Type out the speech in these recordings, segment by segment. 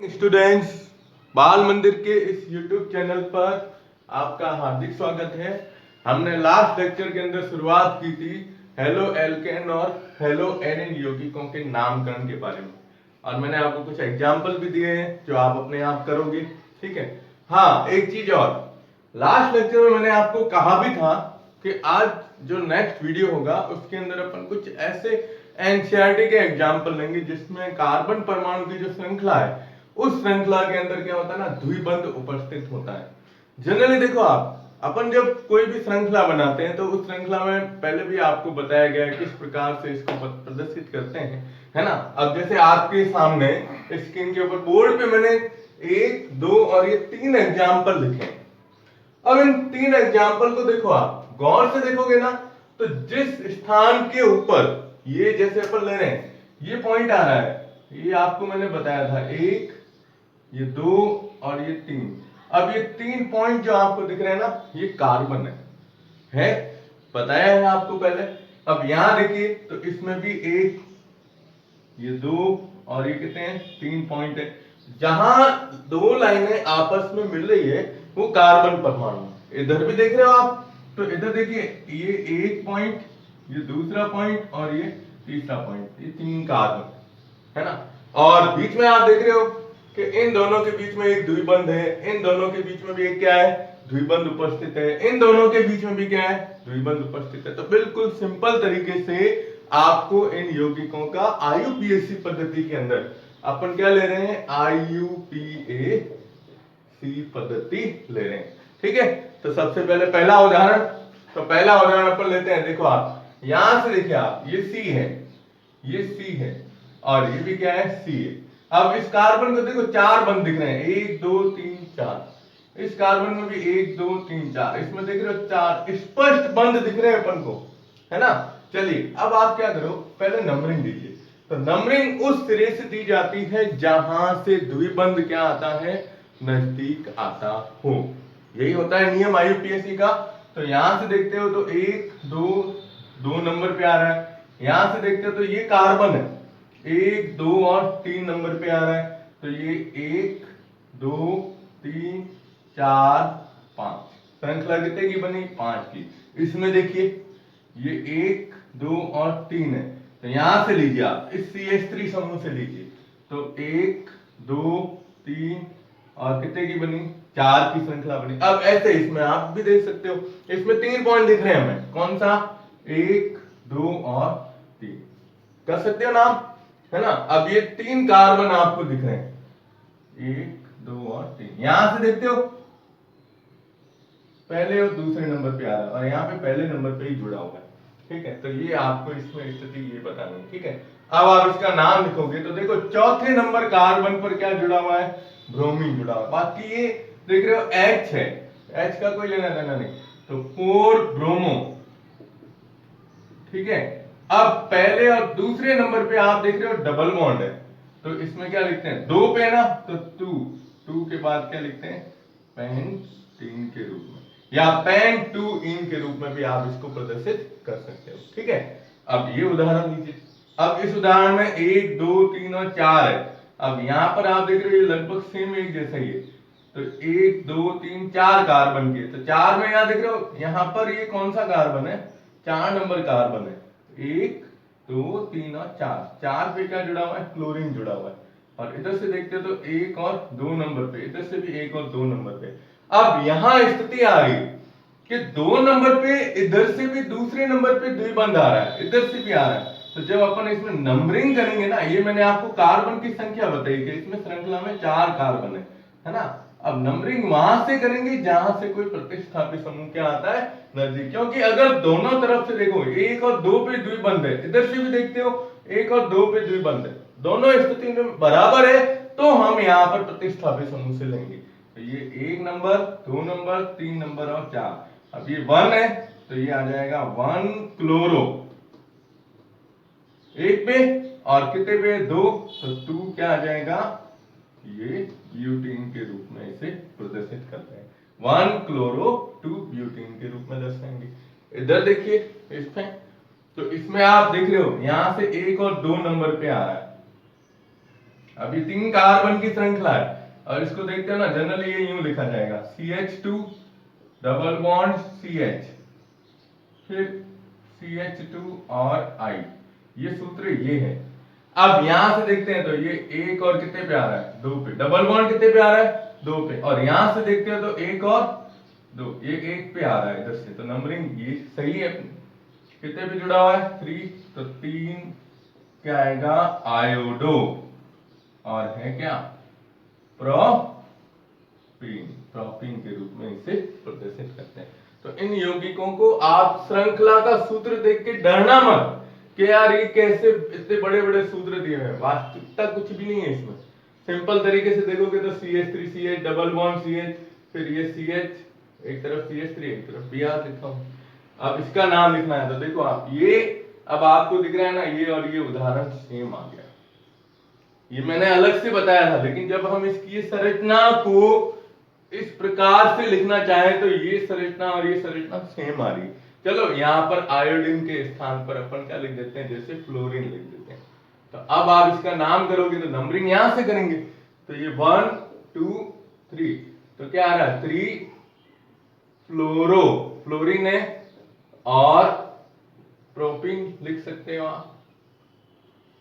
Students, बाल मंदिर के इस YouTube चैनल पर आपका हार्दिक स्वागत है। हमने लास्ट लेक्चर के अंदर शुरुआत की थी हेलो एल्केन और हेलो एरिन यौगिकों के नामकरण के बारे में, और मैंने आपको कुछ एग्जाम्पल भी दिए हैं जो आप अपने आप करोगे। ठीक है। हाँ, एक चीज और, लास्ट लेक्चर में मैंने आपको कहा भी था कि आज जो नेक्स्ट वीडियो होगा उसके अंदर अपन कुछ ऐसे एनसीईआरटी के एग्जाम्पल लेंगे जिसमें कार्बन परमाणु की जो श्रृंखला है उस श्रृंखला के अंदर क्या होता है ना, द्विबंध उपस्थित होता है। जनरली देखो, आप अपन जब कोई भी श्रृंखला बनाते हैं तो उस श्रृंखला में पहले भी आपको बताया गया है किस प्रकार से इसको प्रदर्शित करते हैं, है ना। अब जैसे आपके सामने स्क्रीन के ऊपर बोर्ड पे मैंने 1, 2 और ये 3 एग्जाम्पल लिखे हैं। अब इन 3 एग्जाम्पल को देखो, आप गौर से देखोगे ना तो जिस स्थान के ऊपर ये जैसे अपन ले रहे हैं ये पॉइंट आ रहा है, ये आपको मैंने बताया था 1, ये 2 और ये 3। अब ये 3 पॉइंट जो आपको दिख रहे हैं ना, ये कार्बन है बताया है आपको पहले। अब यहां देखिए तो इसमें भी 1, ये 2 और ये कितने हैं, 3 पॉइंट है। जहां 2 लाइनें आपस में मिल रही है वो कार्बन परमाणु। इधर भी देख रहे हो आप, तो इधर देखिए ये 1 पॉइंट, ये दूसरा पॉइंट और ये तीसरा पॉइंट, ये 3 कार्बन है ना। और बीच में आप देख रहे हो कि इन दोनों के बीच में एक द्विबंध है, इन दोनों के बीच में भी एक क्या है, द्विबंध उपस्थित है, इन दोनों के बीच में भी क्या है, द्विबंध उपस्थित है। तो बिल्कुल सिंपल तरीके से आपको इन यौगिकों का आईयूपीएसी पद्धति के अंदर अपन क्या ले रहे हैं, आईयूपीएसी पद्धति ले रहे हैं। ठीक है। तो सबसे पहले पहला उदाहरण, तो पहला उदाहरण अपन लेते हैं। देखो आप यहां से देखिए, आप ये सी है, ये सी है और ये भी क्या है, सी है। अब इस कार्बन को देखो 4 बंध दिख रहे हैं, 1 2 3 4। इस कार्बन में भी 1 2 3 4, इसमें देख रहे हो 4 स्पष्ट बंध दिख रहे हैं अपन को, है ना। चलिए अब आप क्या करो, पहले नंबरिंग दीजिए। तो नंबरिंग उस सिरे से दी जाती है जहां से द्विबंध क्या आता है, नजदीक आता हो। यही होता है नियम आईयूपीएसी का। तो यहां से देखते हो तो 1 2 नंबर पे आ रहा है। यहां से देखते हो तो ये कार्बन है, 1 2 और 3 नंबर पे आ रहा है। तो ये 1 2 3 4 5, श्रृंखला कितने की बनी, 5 की। इसमें देखिए ये 1 2 और 3 है, तो यहां से लीजिए आप इस CH3 समूह से लीजिए। तो 1 2 3 और कितने की बनी, 4 की श्रृंखला बनी। अब ऐसे इसमें आप भी देख सकते हो, इसमें 3 पॉइंट दिख रहे हैं हमें, कौन सा, 1 2 और 3, कर सकते हो ना आप, है ना। अब ये 3 कार्बन आपको दिख रहे हैं, 1 2 और 3। यहां से देखते हो पहले और दूसरे नंबर पे आ रहा है और यहाँ पे पहले नंबर पे ही जुड़ा हुआ है। ठीक है। तो ये आपको इसमें स्थिति ये बतानी है। ठीक है। अब आप इसका नाम लिखोगे तो देखो चौथे नंबर कार्बन पर क्या जुड़ा हुआ है, ब्रोमीन जुड़ा हुआ है। बाकी ये देख रहे हो H है, H का कोई लेना देना नहीं, तो 4 ब्रोमो। ठीक है। अब पहले और दूसरे नंबर पे आप देख रहे हो डबल बॉन्ड है, तो इसमें क्या लिखते हैं, 2 पे ना तो 2 के बाद क्या लिखते हैं, पेंटीन के रूप में, या पेंटूइन के रूप में भी आप इसको प्रदर्शित कर सकते हो। ठीक है। अब ये उदाहरण लीजिए। अब इस उदाहरण में 1 2 3 और 4 है। अब यहां पर आप देख रहे हो ये लगभग सेम एक जैसा ही है, तो 1 2 3 4 कार्बन के, तो 4 में यहां देख रहे हो यहां पर ये कौन सा कार्बन है, 4 नंबर कार्बन है। 1 2 3 और 4, 4 पे क्या जुड़ा हुआ है, क्लोरीन जुड़ा हुआ है। और इधर से देखते हो तो 1 और 2 नंबर पे, इधर से भी 1 और 2 नंबर पे। अब यहां स्थिति आ गई कि 2 नंबर पे इधर से भी दूसरे नंबर पे द्विबंध आ रहा है, इधर से भी आ रहा है। तो जब अपन इसमें नंबरिंग करेंगे ना, ये मैंने आपको कार्बन की संख्या बताई कि इसमें श्रृंखला में 4 कार्बन है ना। अब नंबरिंग वहां से करेंगे जहां से कोई प्रतिस्थापित समूह क्या आता है, नजदीक। क्योंकि अगर दोनों तरफ से देखो 1 और 2 पे द्विबंध है, इधर से भी देखते हो 1 और 2 पे द्विबंध है, दोनों स्थिति में बराबर है, तो हम यहाँ पर प्रतिस्थापित समूह से लेंगे। तो ये 1 नंबर 2 नंबर 3 नंबर और 4। अब ये 1 है तो ये आ जाएगा 1 क्लोरो, 1 पे, और कितने पे, 2, तो 2 क्या आ जाएगा, ये ब्यूटीन के रूप में इसे प्रदर्शित करते हैं, 1 क्लोरो 2 ब्यूटीन के रूप में दर्शाएंगे। इधर देखिए इसमें, तो इसमें आप देख रहे हो यहां से 1 और 2 नंबर पे आ रहा है, अब ये 3 कार्बन की श्रृंखला है और इसको देखते हो ना, जनरली ये यूं लिखा जाएगा CH2 डबल बॉन्ड CH, फिर CH2 और I, ये सूत्र ये है। अब यहां से देखते हैं तो ये एक और कितने पे आ रहा है, 2 पे, डबल बॉन्ड कितने पे आ रहा है, 2 पे, और यहां से देखते हैं तो एक और 2, ये 1 पे आ रहा है इधर से, तो नंबरिंग ये सही है। कितने पे जुड़ा हुआ है, 3, तो 3 क्या आएगा, आयोडो, और है क्या, प्रोपीन के रूप में इसे प्रदर्शित करते हैं। तो इन यौगिकों को आप श्रृंखला का सूत्र देख के डरना मत कि यार ये कैसे इतने बड़े बड़े सूत्र दिए हैं, वास्तविकता कुछ भी नहीं है इसमें। सिंपल तरीके से देखोगे तो CH3CH डबल बॉन्ड CH, फिर ये CH, एक तरफ CH3 एक तरफ Br लिखा हूं। अब इसका नाम लिखना है तो देखो आप, ये अब आपको दिख रहा है ना, ये और ये उदाहरण सेम आ गया। ये मैंने अलग से बताया था, लेकिन जब हम इसकी संरचना को इस प्रकार से लिखना चाहे तो ये संरचना और ये संरचना सेम आ रही। चलो यहाँ पर आयोडीन के स्थान पर अपन क्या लिख देते हैं, जैसे फ्लोरीन लिख देते हैं। तो अब आप इसका नाम करोगे तो नंबरिंग यहां से करेंगे, तो ये 1 2 3, तो क्या आ रहा है, 3 फ्लोरो, फ्लोरीन है, और प्रोपीन लिख सकते हो आप,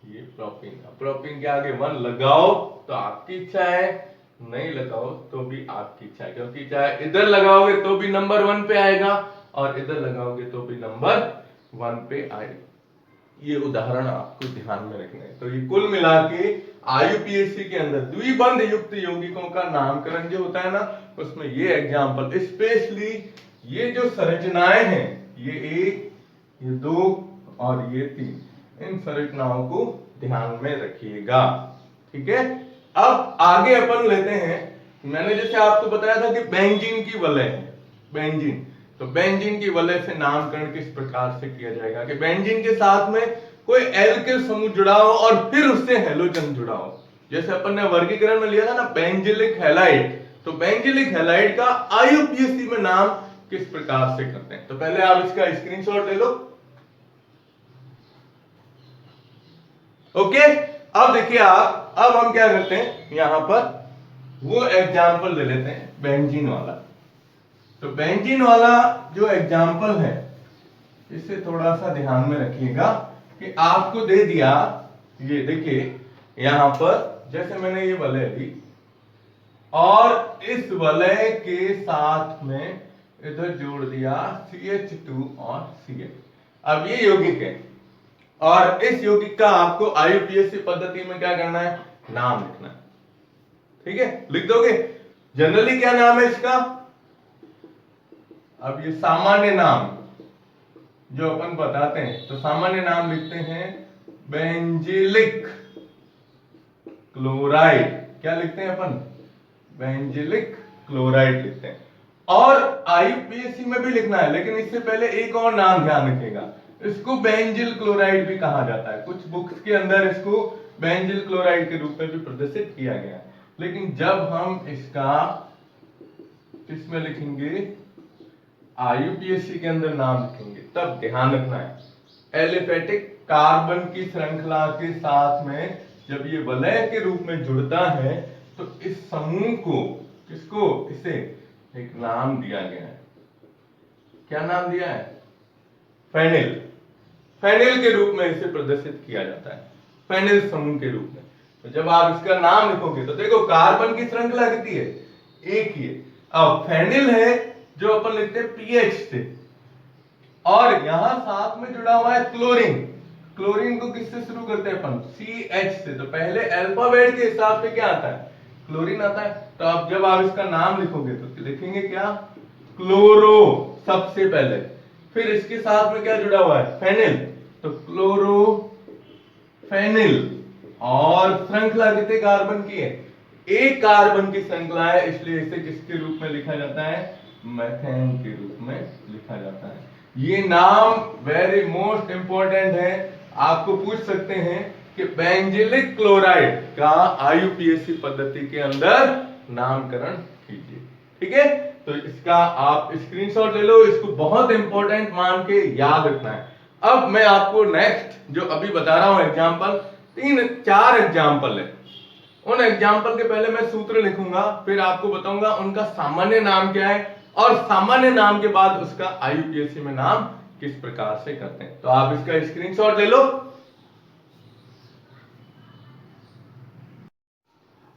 ये प्रोपीन, प्रोपीन के आगे 1 लगाओ तो आपकी इच्छा है, नहीं लगाओ तो भी आपकी इच्छा है, क्योंकि चाहे इधर लगाओगे तो भी नंबर 1 पे आएगा और इधर लगाओगे तो भी नंबर 1 पे आएगा। ये उदाहरण आपको ध्यान में रखना है। तो ये कुल मिला के IUPAC के अंदर द्विबंध युक्त यौगिकों का नामकरण जो होता है ना, उसमें ये एग्जाम्पल, स्पेशली ये जो संरचनाएं हैं, ये 1, ये 2 और ये 3, इन संरचनाओं को ध्यान में रखिएगा, ठीक है। अब आगे अपन लेते हैं, मैंने जैसे आपको बताया था कि बेंजीन की वलय है, बेंजीन, तो बेंजीन की वलय से नामकरण किस प्रकार से किया जाएगा कि बेंजीन के साथ में कोई एल्किल समूह जुड़ा हो और फिर उससे हेलोजन जुड़ा हो। जैसे अपन ने वर्गीकरण में लिया था ना बेंजिलिक हैलाइड, तो बेंजिलिक हैलाइड का IUPAC में नाम किस प्रकार से करते हैं। तो पहले आप इसका स्क्रीनशॉट ले लो। ओके, अब देखिए आप, अब हम क्या करते हैं, यहां पर वो एग्जाम्पल ले लेते हैं बेंजीन वाला। तो बेंजीन वाला जो एग्जाम्पल है, इसे थोड़ा सा ध्यान में रखिएगा कि आपको दे दिया, ये देखिए यहां पर जैसे मैंने ये वलय ली और इस वलय के साथ में इधर जोड़ दिया CH2 और CH। अब ये यौगिक है और इस यौगिक का आपको IUPAC पद्धति में क्या करना है, नाम लिखना है, ठीक है, लिख दोगे। जनरली क्या नाम है इसका, अब ये सामान्य नाम जो अपन बताते हैं, तो सामान्य नाम लिखते हैं बेंजिलिक क्लोराइड। क्या लिखते हैं अपन, बेंजिलिक क्लोराइड लिखते हैं। और IUPAC में भी लिखना है, लेकिन इससे पहले एक और नाम ध्यान रखिएगा, इसको बेंजिल क्लोराइड भी कहा जाता है। कुछ बुक्स के अंदर इसको बेंजिल क्लोराइड के रूप में भी प्रदर्शित किया गया है, लेकिन जब हम इसका किसमें लिखेंगे, IUPAC के अंदर नाम लिखेंगे, तब ध्यान रखना है एलिफेटिक कार्बन की श्रृंखला के साथ में जब ये वलय के रूप में जुड़ता है तो इस समूह को, किसको, इसे एक नाम दिया गया है। क्या नाम दिया है, फेनिल, फेनिल के रूप में इसे प्रदर्शित किया जाता है, फेनिल समूह के रूप में। तो जब आप इसका नाम लिखोगे तो देखो कार्बन की श्रृंखला कितनी है, एक ही है। अब फेनिल है जो अपन लिखते हैं PH से, और यहां साथ में जुड़ा हुआ है क्लोरीन। क्लोरीन को किससे शुरू करते हैं अपन, CH से, तो पहले अल्फाबेट के हिसाब से क्या आता है, क्लोरीन आता है। तो अब जब आप इसका नाम लिखोगे तो लिखेंगे क्या, क्लोरो सबसे पहले, फिर इसके साथ में क्या जुड़ा हुआ है, फेनिल, तो क्लोरो फेनिल। और श्रृंखला कितने कार्बन की है, एक कार्बन की श्रृंखला है, इसलिए इसे किसके रूप में लिखा जाता है, मेथेन के रूप में लिखा जाता है। ये नाम वेरी मोस्ट इंपॉर्टेंट है, आपको पूछ सकते हैं कि बेंजिलिक क्लोराइड का IUPAC पद्धति के अंदर नामकरण कीजिए, ठीक है। तो इसका आप स्क्रीनशॉट ले लो, इसको बहुत इंपॉर्टेंट मान के याद रखना है। अब मैं आपको नेक्स्ट जो अभी बता रहा हूं एग्जांपल, 3-4 एग्जांपल है, उन एग्जाम्पल के पहले मैं सूत्र लिखूंगा, फिर आपको बताऊंगा उनका सामान्य नाम क्या है, और सामान्य नाम के बाद उसका आईयूपीएससी में नाम किस प्रकार से करते हैं। तो आप इसका स्क्रीनशॉट ले लो।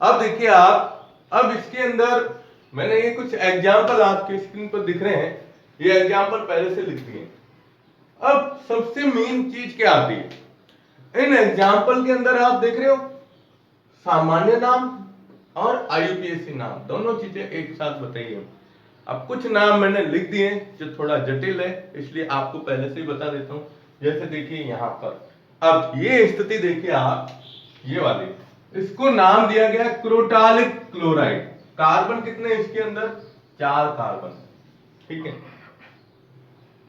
अब देखिए आप, अब इसके अंदर मैंने ये कुछ एग्जाम्पल आपके स्क्रीन पर दिख रहे हैं, ये एग्जाम्पल पहले से लिख दिए। अब सबसे मेन चीज क्या आती है इन एग्जाम्पल के अंदर, आप देख रहे हो सामान्य नाम और आईयूपीएससी नाम, दोनों चीजें एक साथ बताइए। अब कुछ नाम मैंने लिख दिए जो थोड़ा जटिल है, इसलिए आपको पहले से ही बता देता हूं। जैसे देखिए यहां पर, अब ये स्थिति देखिए आप, ये वाली, इसको नाम दिया गया क्रोटालिक क्लोराइड। कार्बन कितने इसके अंदर, 4 कार्बन, ठीक है।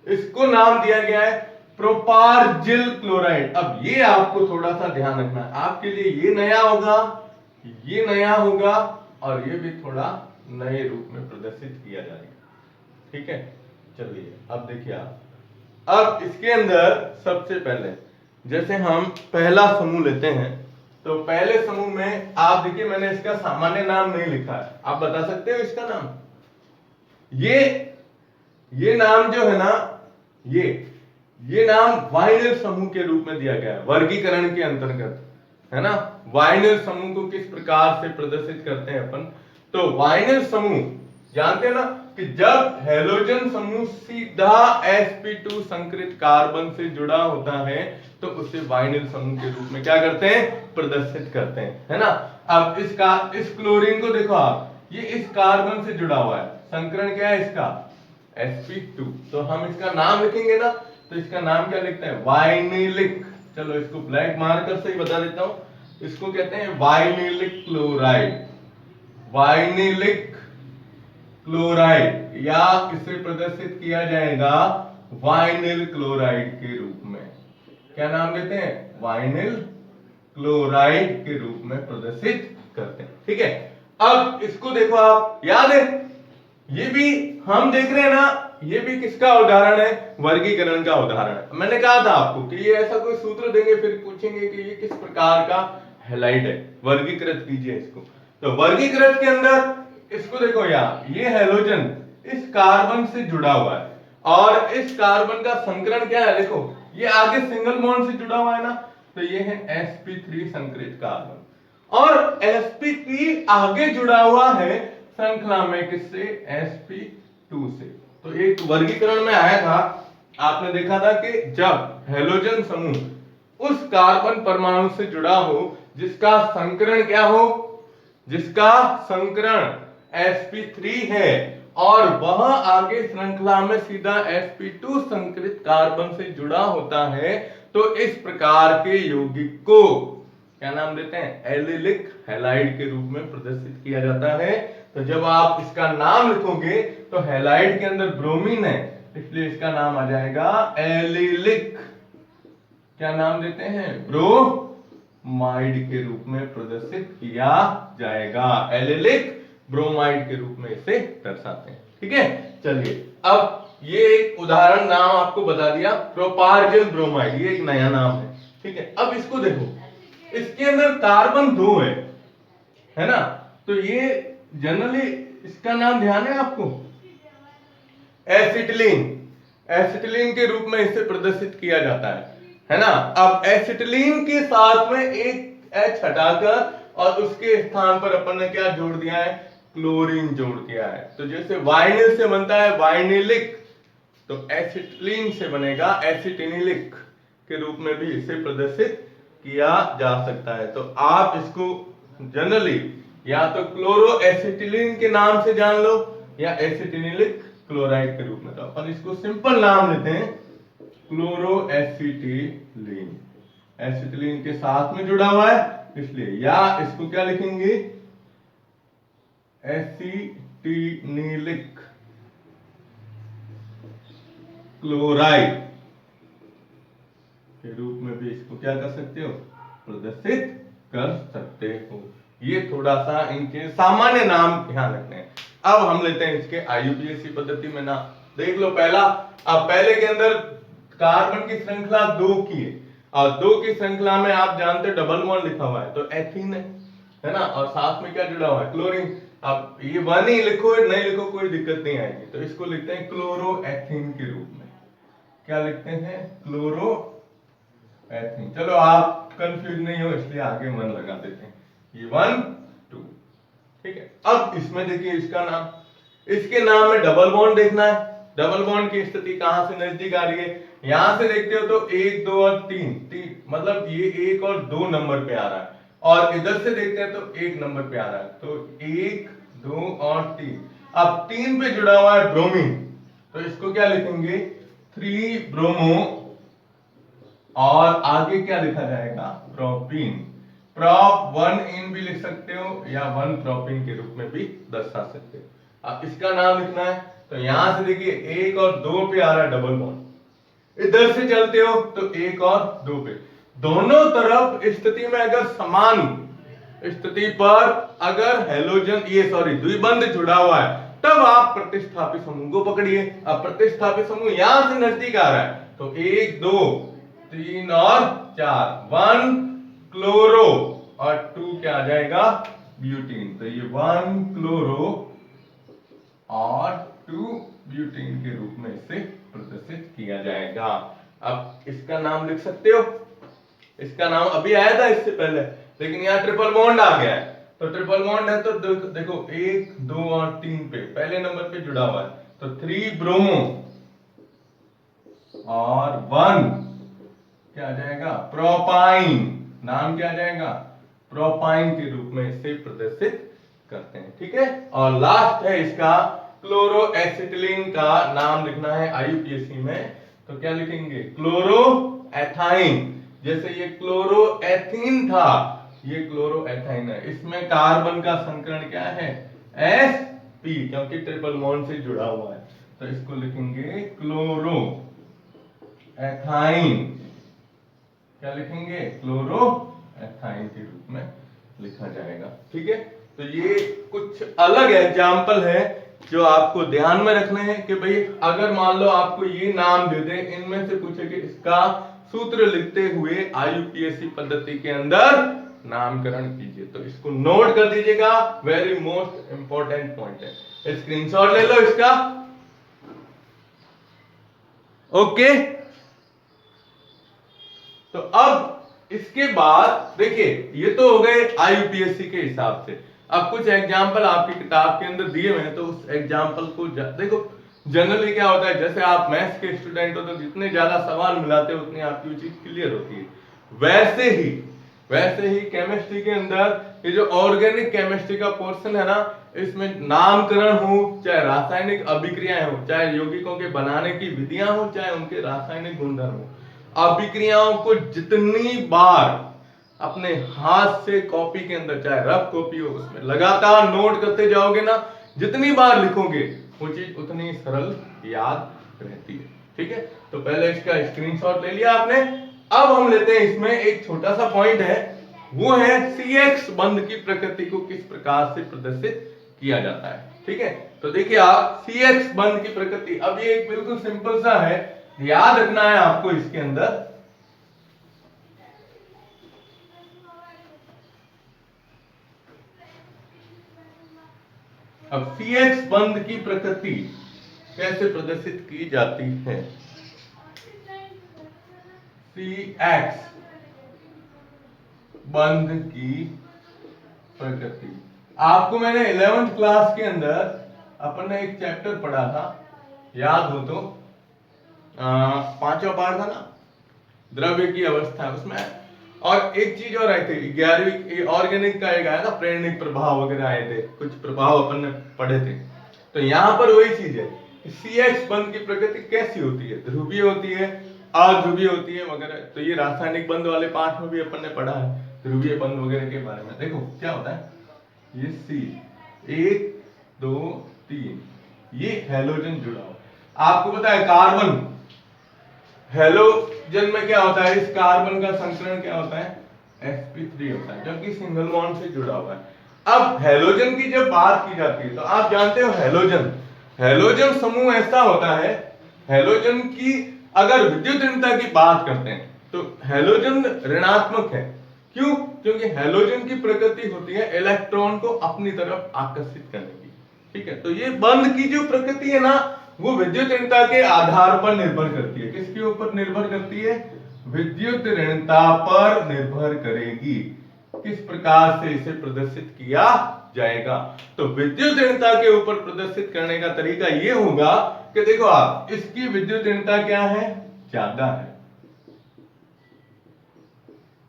इसको नाम दिया गया है प्रोपार्जिल क्लोराइड। अब ये आपको थोड़ा सा ध्यान रखना है, आपके लिए ये नया होगा, ये नया होगा, और ये भी थोड़ा नए रूप में प्रदर्शित किया जाएगा, ठीक है। चलिए अब देखिए आप, अब इसके अंदर सबसे पहले जैसे हम पहला समूह लेते हैं, तो पहले समूह में आप देखिए मैंने इसका सामान्य नाम नहीं लिखा है, आप बता सकते हो इसका नाम। ये नाम जो है ना, ये नाम वाइनल समूह के रूप में दिया गया है वर्गीकरण के अंतर्गत, है ना। वाइनल समूह को किस प्रकार से प्रदर्शित करते हैं अपन, तो वाइनल समूह जानते हैं ना कि जब हेलोजन समूह सीधा sp2 संकरित कार्बन से जुड़ा होता है तो उसे वाइनल समूह के रूप में क्या करते हैं, प्रदर्शित करते हैं, है ना। अब इस क्लोरीन को देखो आप, ये इस कार्बन से जुड़ा हुआ है, संकरण क्या है इसका, sp2। तो हम इसका नाम लिखेंगे ना, तो इसका नाम क्या लिखते हैं, वाइनिलिक। चलो इसको ब्लैक मार्कर से ही बता देता हूं, इसको कहते हैं वाइनिलिक क्लोराइड, वाइनिलिक क्लोराइड, या इसे प्रदर्शित किया जाएगा वाइनिल क्लोराइड के रूप में। क्या नाम देते हैं, वाइनिल क्लोराइड के रूप में प्रदर्शित करते हैं, ठीक है। अब इसको देखो आप, याद है ये भी हम देख रहे हैं ना, ये भी किसका उदाहरण है, वर्गीकरण का उदाहरण है। मैंने कहा था आपको कि ये ऐसा कोई सूत्र देंगे फिर पूछेंगे कि ये किस प्रकार का हैलाइड है, वर्गीकृत कीजिए इसको। तो वर्गीकृत के अंदर इसको देखो यार, ये हैलोजन इस कार्बन से जुड़ा हुआ है, और इस कार्बन का संकरण क्या है, देखो ये आगे सिंगल बॉन्ड से जुड़ा हुआ है ना, तो ये है sp3 संकरित कार्बन, और sp3 आगे जुड़ा हुआ है श्रृंखला में किससे, sp2 से। तो एक वर्गीकरण में आया था, आपने देखा था कि जब हेलोजन समूह उस कार्बन परमाणु से जुड़ा हो जिसका संकरण क्या हो, जिसका संकरण sp3 है, और वह आगे श्रृंखला में सीधा sp2 संकरित कार्बन से जुड़ा होता है, तो इस प्रकार के यौगिक को क्या नाम देते हैं, एलिलिक हैलाइड के रूप में प्रदर्शित किया जाता है। तो जब आप इसका नाम लिखोगे तो हैलाइड के अंदर ब्रोमीन है, इसलिए इसका नाम आ जाएगा एलिलिक, क्या नाम देते हैं, ब्रोमाइड के रूप में प्रदर्शित किया जाएगा, एलिलिक ब्रोमाइड के रूप में इसे दर्शाते हैं, ठीक है। चलिए अब ये एक उदाहरण नाम आपको बता दिया, प्रोपार्जिल ब्रोमाइड, ये एक नया नाम है, ठीक है। अब इसको देखो, इसके अंदर कार्बन 2 है ना, तो ये जनरली इसका नाम ध्यान है आपको, एसिटिलीन, एसिटिलीन के रूप में इसे प्रदर्शित किया जाता है ना। अब एसिटिलीन के साथ में एक H हटाकर और उसके स्थान पर अपन ने क्या जोड़ दिया है, क्लोरीन जोड़ दिया है। तो जैसे वाइनिल से बनता है वाइनिलिक, तो एसिटिलीन से बनेगा एसिटिनिलिक के रूप में भी इसे प्रदर्शित किया जा सकता है। तो आप इसको जनरली या तो क्लोरो एसिटिलीन के नाम से जान लो या एसिटिनिलिक क्लोराइड के रूप में। तो अपन इसको सिंपल नाम लेते हैं क्लोरो एसिटिलीन, एसिटिलीन के साथ में जुड़ा हुआ है इसलिए, या इसको क्या लिखेंगे, एसिटिनिलिक क्लोराइड के रूप में भी इसको क्या कर सकते हो, प्रदर्शित कर सकते हो। ये थोड़ा सा इनके सामान्य नाम ध्यान रखने हैं। अब हम लेते हैं इसके आईयूपीएससी पद्धति में नाम, देख लो पहला। अब पहले के अंदर कार्बन की श्रृंखला 2 की है, और 2 की श्रृंखला में आप जानते डबल बॉन्ड लिखा हुआ है, तो एथीन है, है ना, और साथ में क्या जुड़ा हुआ है, क्लोरीन। अब ये वन ही लिखो नहीं लिखो कोई दिक्कत नहीं आएगी, तो इसको लिखते हैं क्लोरोएथीन के रूप में। क्या लिखते हैं, क्लोरोएथीन। चलो आप कंफ्यूज नहीं हो इसलिए आगे मन लगा देते हैं, ये 1 2, ठीक है। अब इसमें देखिए इसका नाम, इसके नाम में डबल बॉन्ड देखना है। डबल बॉन्ड की स्थिति कहां से नजदीक आ रही है, यहां से देखते हो तो 1 2 और 3 मतलब ये 1 और 2 नंबर पे आ रहा है, और इधर से देखते हैं तो 1 नंबर पे आ रहा है, तो 1 2 और 3। अब 3 पे जुड़ा हुआ है ब्रोमीन, तो इसको क्या लिखेंगे, 3 ब्रोमो, और आगे क्या लिखा जाएगा, प्रोपीन। प्रोप 1 इन भी लिख सकते हो या 1 प्रोपीन के रूप में भी दर्शा सकते हो। अब इसका नाम लिखना है, तो यहां से देखिए 1 और 2 पे आ रहा है डबल बॉन्ड, इधर से चलते हो तो 1 और 2 पे, दोनों तरफ स्थिति में अगर समान स्थिति पर अगर हैलोजन द्विबंध जुड़ा हुआ है, तब आप प्रतिस्थापित समूह को पकड़िए। अब प्रतिस्थापित समूह यहां से नजदीक आ रहा है, तो 1 2 3 और 4, 1 क्लोरो और 2 क्या आ जाएगा, ब्यूटीन। तो ये 1 क्लोरो और 2 ब्यूटीन के रूप में इसे प्रदर्शित किया जाएगा। अब इसका नाम लिख सकते हो, इसका नाम अभी आया था इससे पहले, लेकिन यहाँ ट्रिपल बॉन्ड आ गया है, तो ट्रिपल बॉन्ड है तो देखो 1 2 और 3 पे पहले नंबर पे जुड़ा हुआ है, तो 3 ब्रोमो और 1 क्या आ जाएगा, प्रोपाइन। नाम क्या आ जाएगा, प्रोपाइन के रूप में इसे प्रदर्शित करते हैं, ठीक है। और लास्ट है इसका क्लोरोएसिटिलीन का नाम लिखना है आईयूपीएससी में, तो क्या लिखेंगे, क्लोरोएथाइन। जैसे ये क्लोरोएथीन था, ये क्लोरोएथाइन है, इसमें कार्बन का संकरण क्या है, sp, क्योंकि ट्रिपल बॉन्ड से जुड़ा हुआ है, तो इसको लिखेंगे क्लोरोएथाइन। क्या लिखेंगे, क्लोरोएथाइन के रूप में लिखा जाएगा, ठीक है। तो ये कुछ अलग एग्जाम्पल है जो आपको ध्यान में रखने हैं कि भाई अगर मान लो आपको ये नाम दे दे, इनमें से पूछे कि इसका सूत्र लिखते हुए आईयूपीएससी पद्धति के अंदर नामकरण कीजिए, तो इसको नोट कर दीजिएगा, वेरी मोस्ट इंपॉर्टेंट पॉइंट है, स्क्रीनशॉट ले लो इसका, ओके। तो अब इसके बाद देखिए ये तो हो गए आईयूपीएससी के हिसाब से। अब कुछ एग्जाम्पल आपकी किताब के अंदर दिए हुए हैं, तो उस एग्जाम्पल को देखो। जनरली क्या होता है, जैसे आप मैथ्स के स्टूडेंट हो तो जितने ज्यादा सवाल मिलाते हो उतनी आपकी चीज क्लियर होती है, वैसे ही केमिस्ट्री के अंदर ये जो ऑर्गेनिक केमिस्ट्री का पोर्शन है ना, इसमें नामकरण हो, चाहे रासायनिक अभिक्रियाएं हो, चाहे यौगिकों के बनाने की विधियां हो, चाहे उनके रासायनिक गुणधर्म हो, अभिक्रियाओं को जितनी बार अपने हाथ से कॉपी के अंदर, चाहे रफ कॉपी हो, उसमें लगातार नोट करते जाओगे ना, जितनी बार लिखोगे वो चीज उतनी सरल याद रहती है, ठीक है। तो पहले इसका स्क्रीनशॉट ले लिया आपने। अब हम लेते हैं इसमें एक छोटा सा पॉइंट है, वो है CX बंध की प्रकृति को किस प्रकार से प्रदर्शित किया जाता है, ठीक है। तो देखिए आप CX बंध की प्रकृति, अब ये एक बिल्कुल सिंपल सा है, याद रखना है आपको इसके अंदर। अब CX बंध की प्रकृति कैसे प्रदर्शित की जाती है, CX बंध की प्रकृति, आपको मैंने 11th क्लास के अंदर अपन ने एक चैप्टर पढ़ा था, याद हो तो 5वां पार्ट था ना, द्रव्य की अवस्था, उसमें और एक चीज और आई थी 11वीं ऑर्गेनिक का एक आया था, प्रेरणिक प्रभाव वगैरह आए थे, कुछ प्रभाव अपन ने पढ़े थे। तो यहाँ पर वही चीज है, CX बंध की प्रकृति कैसी होती है, ध्रुवीय होती है, अध्रुवीय होती है वगैरह। तो ये रासायनिक बंध वाले पाठ में भी अपन ने पढ़ा है ध्रुवीय बंध वगैरह के बारे में। देखो क्या होता है, ये C 1 2 3, ये हैलोजन जुड़ा हुआ। आपको पता है कार्बन, हैलोजन में क्या होता है, इस कार्बन का संकरण क्या होता है, sp3 होता है, जो कि सिंगल बॉन्ड से जुड़ा हुआ है। अब हैलोजन की जब बात की जाती है तो आप जानते हो हैलोजन समूह ऐसा होता है, हैलोजन की अगर विद्युत ऋणता की बात करते हैं तो हैलोजन ऋणात्मक है। क्यों, क्योंकि हैलोजन की प्रकृति होती है इलेक्ट्रॉन को अपनी तरफ आकर्षित करने की। ठीक है, तो ये बंध की जो प्रकृति है ना, वो विद्युत ऋणता के आधार पर निर्भर करती है। किसके ऊपर निर्भर करती है? विद्युत ऋणता पर निर्भर करेगी, किस प्रकार से इसे प्रदर्शित किया जाएगा। तो विद्युत ऋणता के ऊपर प्रदर्शित करने का तरीका ये होगा कि देखो आप, इसकी विद्युत ऋणता क्या है? ज्यादा है।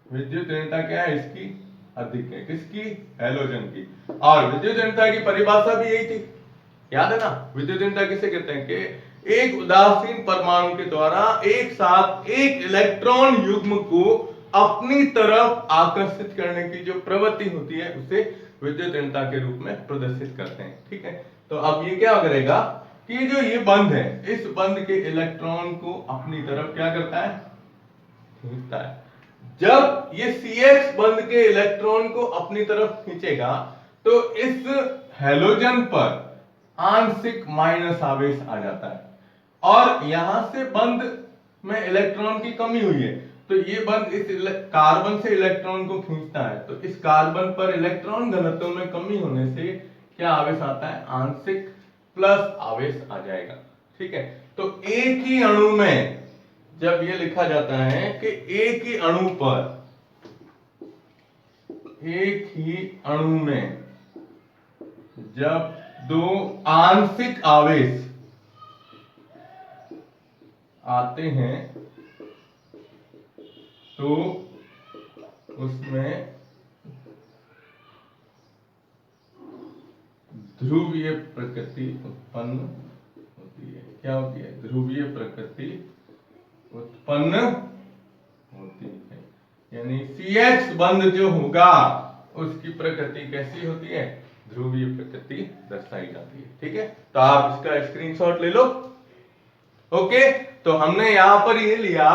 विद्युत ऋणता क्या है? इसकी अधिक है। किसकी? हैलोजन की। और विद्युत ऋणता की परिभाषा भी यही थी, याद है ना? विद्युत ऋणता किसे कहते हैं? कि एक उदासीन परमाणु के द्वारा एक साथ एक इलेक्ट्रॉन युग्म को अपनी तरफ आकर्षित करने की जो प्रवृत्ति होती है, उसे विद्युत ऋणता के रूप में प्रदर्शित करते हैं। ठीक है, तो अब ये क्या करेगा कि जो ये बंध है, इस बंध के इलेक्ट्रॉन को अपनी तरफ क्या करता है? खींचता है। जब ये CH बंध के इलेक्ट्रॉन को अपनी तरफ खींचेगा तो इस हैलोजन पर आंशिक माइनस आवेश आ जाता है, और यहां से बंध में इलेक्ट्रॉन की कमी हुई है, तो ये बंध इस कार्बन से इलेक्ट्रॉन को खींचता है। तो इस कार्बन पर इलेक्ट्रॉन घनत्व में कमी होने से क्या आवेश आता है? आंशिक प्लस आवेश आ जाएगा। ठीक है, तो एक ही अणु में जब ये लिखा जाता है कि एक ही अणु पर, एक ही अणु में जब दो आंशिक आवेश आते हैं तो उसमें ध्रुवीय प्रकृति उत्पन्न होती है। क्या होती है? ध्रुवीय प्रकृति उत्पन्न होती है। यानी CH बंध जो होगा उसकी प्रकृति कैसी होती है? ध्रुवीय प्रकृति दर्शाई जाती है। ठीक है, तो आप इसका स्क्रीनशॉट ले लो। ओके, तो हमने यहां पर ये लिया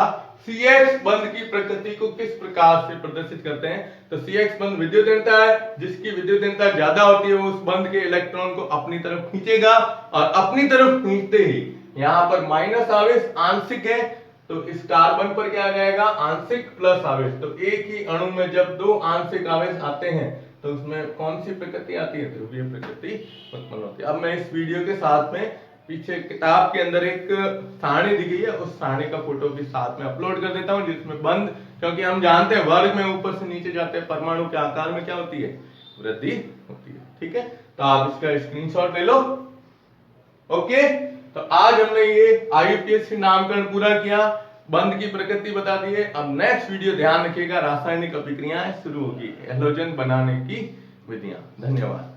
CH बंध की प्रकृति को किस प्रकार से प्रदर्शित करते हैं। तो CH बंध विद्युत ऋणता है, जिसकी विद्युत ऋणता ज्यादा होती है वो उस बंध के इलेक्ट्रॉन को अपनी तरफ खींचेगा, और अपनी तरफ खींचते ही यहां पर माइनस आवेश आंशिक है, तो इस कार्बन पर क्या आ जाएगा? आंशिक प्लस आवेश। तो एक ही अणु में जब दो आंशिक आवेश आते हैं तो उसमें कौन सी प्रकृति आती है? ध्रुवीय प्रकृति उत्पन्न होती है। अब मैं इस वीडियो के साथ में पीछे किताब के अंदर एक सारणी दी गई है, उस सारणी का फोटो भी साथ में अपलोड कर देता हूं, जिसमें बंध, क्योंकि हम जानते हैं वर्ग में ऊपर से नीचे जाते हैं, परमाणु के आकार में क्या होती है? वृद्धि होती है। ठीक है, तो आप इसका स्क्रीनशॉट ले लो। ओके, तो आज हमने ये IUPAC नामकरण पूरा किया, बंध की प्रकृति बता दी है। अब नेक्स्ट वीडियो ध्यान रखिएगा, रासायनिक अभिक्रियाएं शुरू होगी, हैलोजन बनाने की विधियां। धन्यवाद।